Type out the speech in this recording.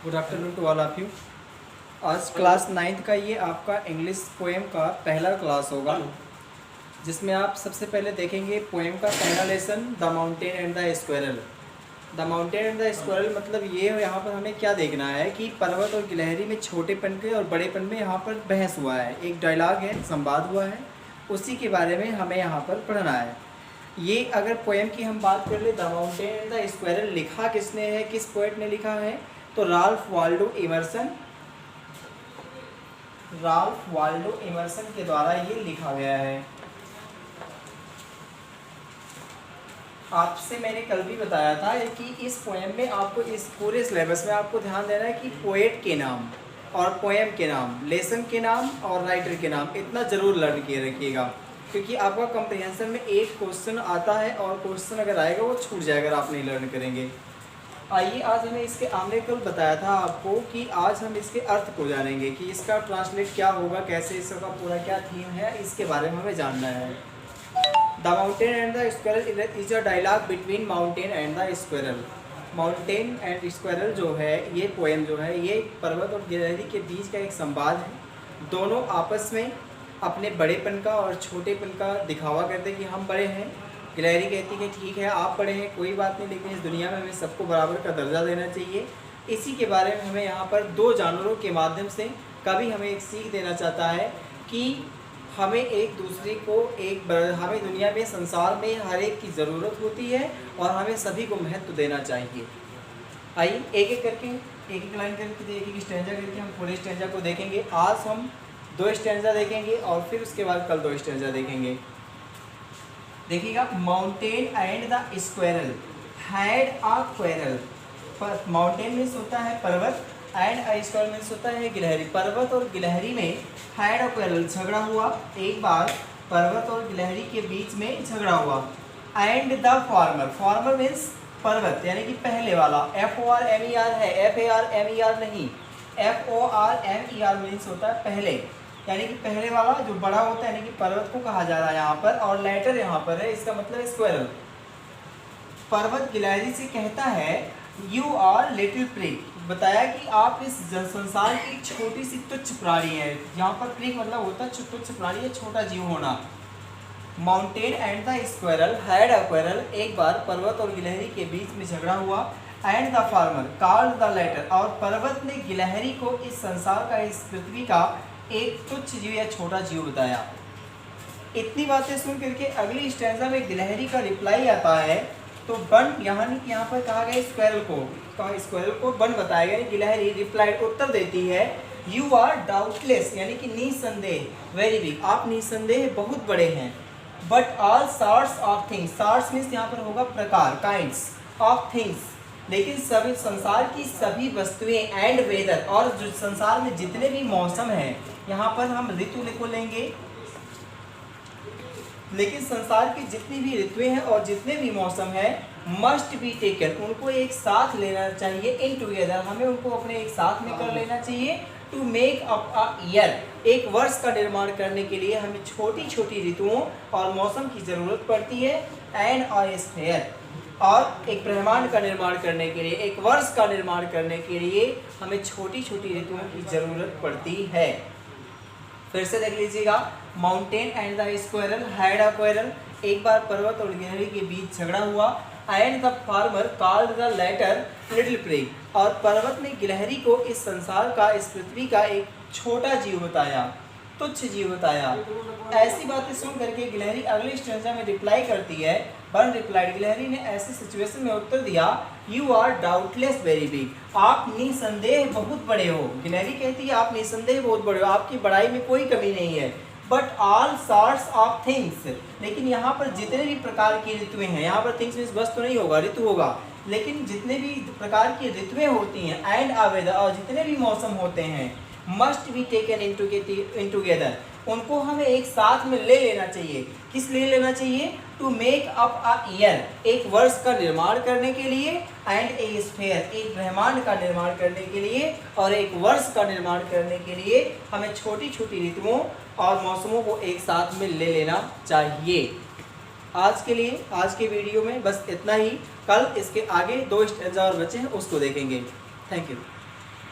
Good afternoon to all of you. आज class 9th का ये आपका इंग्लिश पोएम का पहला क्लास होगा, जिसमें आप सबसे पहले देखेंगे पोएम का पहला lesson the mountain and the squirrel. The mountain and the squirrel मतलब ये यहाँ पर हमें क्या देखना है कि पर्वत और गिलहरी में छोटेपन के और बड़ेपन में यहाँ पर बहस हुआ है, एक डायलॉग है, संवाद हुआ है, उसी के बारे में हमें यहाँ पर पढ़ना है। ये अगर पोएम की हम बात कर ले, the mountain and the squirrel लिखा किसने है, किस पोएट ने लिखा है, तो राल्फ वाल्डो इमर्सन के द्वारा ये लिखा गया है। आपसे मैंने कल भी बताया था कि इस पोएम में आपको, इस पूरे सिलेबस में आपको ध्यान देना है कि पोएट के नाम और पोएम के नाम, लेसन के नाम और राइटर के नाम इतना ज़रूर लर्न किए रखिएगा, क्योंकि आपका कंप्रिहेंशन में एक क्वेश्चन आता है और क्वेश्चन अगर आएगा वो छूट जाएगा अगर आप नहीं लर्न करेंगे। आइए, आज हमें इसके हमने कल बताया था आपको कि आज हम इसके अर्थ को जानेंगे कि इसका ट्रांसलेट क्या होगा, कैसे इसका पूरा क्या थीम है, इसके बारे में हमें जानना है। The mountain and the squirrel is a dialogue between mountain and the squirrel. Mountain and squirrel जो है, ये पोएम जो है, ये पर्वत और गिलहरी के बीच का एक संवाद है। दोनों आपस में अपने बड़ेपन का और छोटेपन का दिखावा करते हैं कि हम बड़े हैं। गिलहरी कहती है कि ठीक है आप बड़े हैं, कोई बात नहीं, लेकिन इस दुनिया में हमें सबको बराबर का दर्जा देना चाहिए। इसी के बारे में हमें यहाँ पर दो जानवरों के माध्यम से कवि हमें एक सीख देना चाहता है कि हमें एक दूसरे को हमें दुनिया में, संसार में हर एक की ज़रूरत होती है और हमें सभी को महत्व देना चाहिए। आइए एक एक करके, एक एक लाइन करके, एक एक स्टैंजा करके हम पूरे स्टैंजा को देखेंगे। आज हम 2 स्टैंजा देखेंगे और फिर उसके बाद कल 2 स्टैंजा देखेंगे। देखिएगा, mountain and the squirrel had a quarrel. Mountain means होता है पर्वत, एंड अ स्क्वायरल मीन्स होता है गिलहरी। पर्वत और गिलहरी में हैड अ क्वेरल झगड़ा हुआ, एक बार पर्वत और गिलहरी के बीच में झगड़ा हुआ। एंड द फार्मर मीन्स पर्वत यानी कि पहले वाला, FORMER है, FARMER नहीं, FORMER मीन्स होता है पहले, यानी कि पहले वाला जो बड़ा होता है यानी कि पर्वत को कहा जा रहा है यहाँ पर, और लेटर यहाँ पर है, इसका मतलब स्क्वायरल। पर्वत गिलहरी से कहता है यू आर लिटिल प्रिक, बताया कि आप इस संसार की छोटी सी तुच्छ प्राणी है। यहाँ पर प्रिक मतलब होता है तुच्छ प्राणी, छोटा जीव होना। Mountain and the squirrel had a quarrel, एक बार पर्वत और गिलहरी के बीच में झगड़ा हुआ। And the former called the latter, और पर्वत ने गिलहरी को इस संसार का, इस पृथ्वी का एक तुच्छ जीव या छोटा जीव बताया। इतनी बातें सुन करके अगली स्टैंजा में गिलहरी का रिप्लाई आता है। तो बन यहाँ पर कहा गया स्क्वायरल को बन बताया गया। गिलहरी रिप्लाई उत्तर देती है यू आर डाउटलेस यानी कि निसंदेह, वेरी बिग, आप निसंदेह बहुत बड़े हैं। But all sorts of things, sorts means यहाँ पर होगा प्रकार, काइंड्स ऑफ थिंग्स, लेकिन सभी संसार की सभी वस्तुएं, एंड वेदर, और जो संसार में जितने भी मौसम हैं, यहाँ पर हम ऋतु को लेंगे, लेकिन संसार की जितनी भी ऋतुएं हैं और जितने भी मौसम हैं, मस्ट बी टेकन, उनको एक साथ लेना चाहिए, इन टुगेदर, हमें उनको अपने एक साथ में कर लेना चाहिए। To make up a year, एक वर्ष का निर्माण करने के लिए हमें छोटी छोटी ऋतुओं और मौसम की ज़रूरत पड़ती है। एंड अ स्फीयर, और एक ब्रह्मांड का निर्माण करने के लिए, एक वर्ष का निर्माण करने के लिए हमें छोटी छोटी ऋतुओं की ज़रूरत पड़ती है। फिर से देख लीजिएगा, mountain and the squirrel had a quarrel, एक बार पर्वत और गिलहरी के बीच झगड़ा हुआ। And the former called the latter little prig, और पर्वत ने गिलहरी को इस संसार का, इस पृथ्वी का एक छोटा जीव बताया, तुच्छ जीव बताया। ऐसी बातें सुन करके गिलहरी अगली स्टैंजा में रिप्लाई करती है। बन रिप्लाइड, गिलहरी ने ऐसी सिचुएशन में उत्तर दिया you are doubtless very big, आप निसंदेह बहुत बड़े हो। गिलहरी कहती है आप निसंदेह बहुत बड़े हो, आपकी बड़ाई में कोई कमी नहीं है। But all sorts of things, लेकिन यहाँ पर जितने भी प्रकार की ऋतुएं हैं, यहाँ पर थिंग्स मीन्स वस्तु नहीं होगा, ऋतु होगा, लेकिन जितने भी प्रकार की ऋतुएं होती हैं, एंड अ वेदर, और जितने भी मौसम होते हैं, must be taken in together, उनको हमें एक साथ में ले लेना चाहिए। किस लिए लेना चाहिए? To make up a year, एक वर्ष का निर्माण करने के लिए, एंड ए स्फीयर, एक ब्रह्मांड का निर्माण करने के लिए, और एक वर्ष का निर्माण करने के लिए हमें छोटी छोटी ऋतुओं और मौसमों को एक साथ में ले लेना चाहिए। आज के लिए, आज के वीडियो में बस इतना ही। कल इसके आगे 2 स्टेज और बचे हैं, उसको देखेंगे। Thank you.